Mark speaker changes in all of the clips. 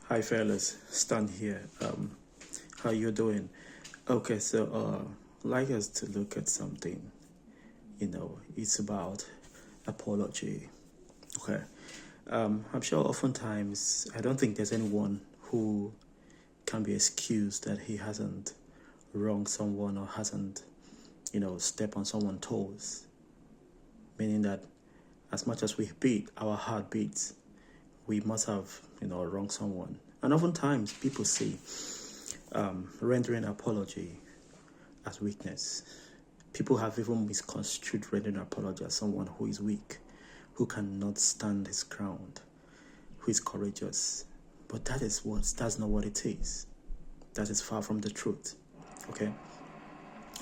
Speaker 1: Hi fellas, Stan here. How you doing? Okay, so like us to look at something. It's about apology. Okay. I'm sure oftentimes I don't think there's anyone who can be excused that he hasn't wronged someone or hasn't, stepped on someone's toes. Meaning that as much as we beat, our heart beats, we must have, wronged someone. And oftentimes people see rendering apology as weakness. People have even misconstrued rendering apology as someone who is weak, who cannot stand his ground, who is courageous. But that's not what it is. That is far from the truth. Okay?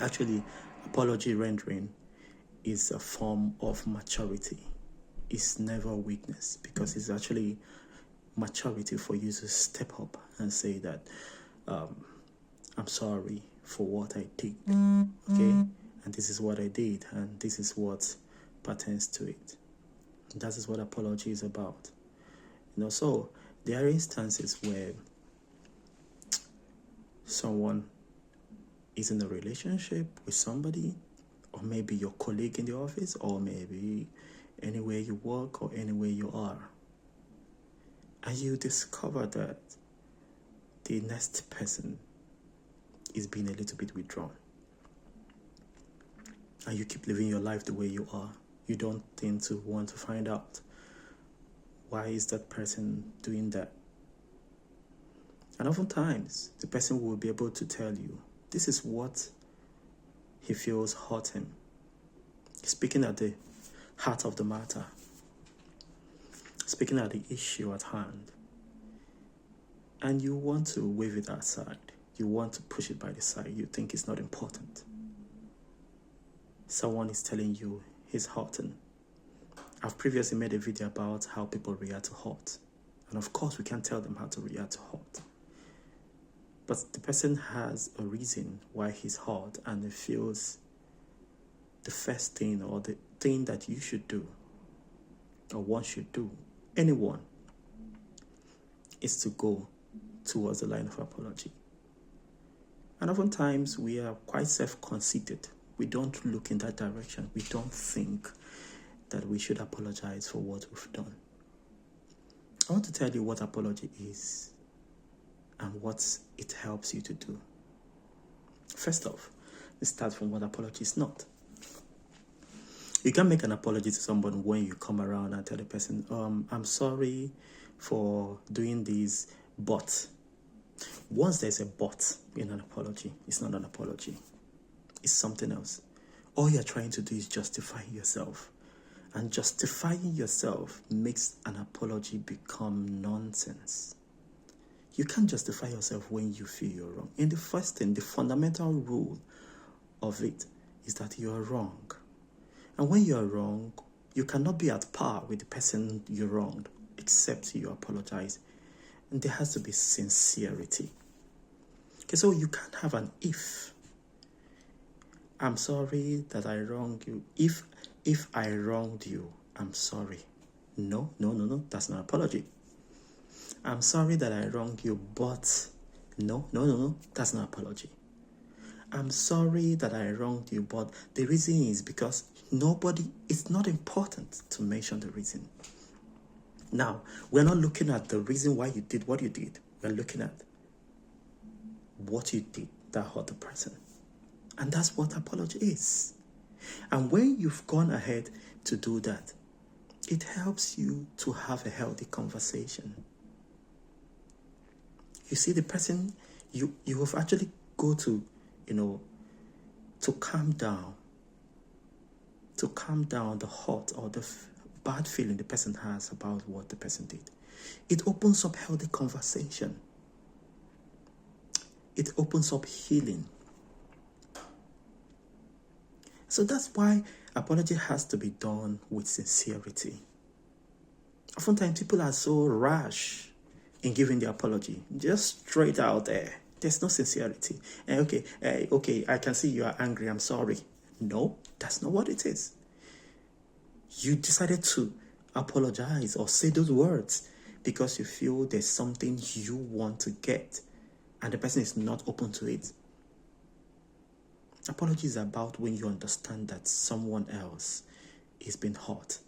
Speaker 1: Actually, apology rendering is a form of maturity. It's never weakness, because it's actually maturity for you to step up and say that I'm sorry for what I did. Okay? And this is what I did, and this is what pertains to it. That is what apology is about. So there are instances where someone is in a relationship with somebody, or maybe your colleague in the office, or maybe anywhere you work or anywhere you are, and you discover that the next person is being a little bit withdrawn, and you keep living your life the way you are. You don't tend to want to find out why is that person doing that. And oftentimes the person will be able to tell you this is what he feels hurt him, speaking at the heart of the matter, speaking at the issue at hand. And you want to wave it aside. You want to push it by the side. You think it's not important. Someone is telling you he's hurting. I've previously made a video about how people react to hurt. And of course, we can't tell them how to react to hurt. But the person has a reason why he's hurt, and it feels the first thing or the thing that you should do, or one should do, anyone, is to go towards the line of apology. And oftentimes we are quite self-conceited. We don't look in that direction. We don't think that we should apologize for what we've done. I want to tell you what apology is and what it helps you to do. First off, let's start from what apology is not. You can make an apology to someone when you come around and tell the person, I'm sorry for doing this, but. Once there's a but in an apology, it's not an apology. It's something else. All you're trying to do is justify yourself. And justifying yourself makes an apology become nonsense. You can't justify yourself when you feel you're wrong. In the first thing, the fundamental rule of it is that you're wrong. And when you're wrong, you cannot be at par with the person you wronged, except you apologize. And there has to be sincerity. Okay, so you can't have an if. I'm sorry that I wronged you. If I wronged you, I'm sorry. No, that's not an apology. I'm sorry that I wronged you, but no, that's not an apology. I'm sorry that I wronged you, but the reason is because it's not important to mention the reason. Now, we're not looking at the reason why you did what you did. We're looking at what you did that hurt the person. And that's what apology is. And when you've gone ahead to do that, it helps you to have a healthy conversation. You see, the person, you have actually go to, to calm down the hurt or the bad feeling the person has about what the person did. It opens up healthy conversation. It opens up healing. So that's why apology has to be done with sincerity. Oftentimes people are so rash in giving the apology, just straight out there. There's no sincerity. Okay, I can see you are angry, I'm sorry. No, that's not what it is. You decided to apologize or say those words because you feel there's something you want to get and the person is not open to it. Apology is about when you understand that someone else is being hurt.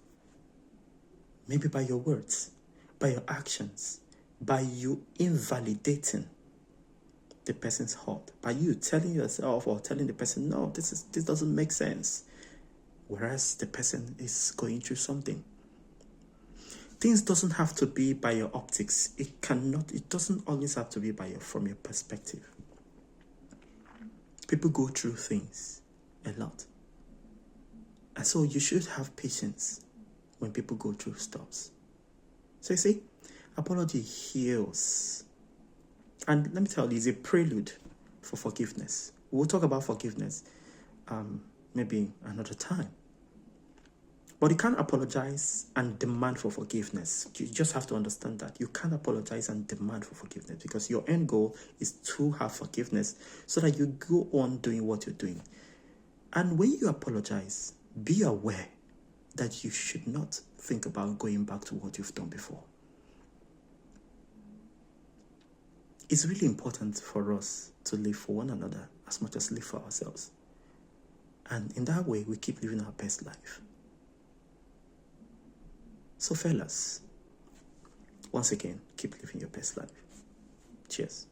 Speaker 1: Maybe by your words, by your actions, by you invalidating the person's hurt, by you telling yourself or telling the person, no, this doesn't make sense, whereas the person is going through something. Things doesn't have to be by your optics. It doesn't always have to be from your perspective. People go through things a lot. And so you should have patience when people go through stuff. So you see, apology heals. And let me tell you, it's a prelude for forgiveness. We'll talk about forgiveness maybe another time. But you can't apologize and demand for forgiveness. You just have to understand that. You can't apologize and demand for forgiveness because your end goal is to have forgiveness so that you go on doing what you're doing. And when you apologize, be aware that you should not think about going back to what you've done before. It's really important for us to live for one another as much as live for ourselves. And in that way, we keep living our best life. So fellas, once again, keep living your best life. Cheers.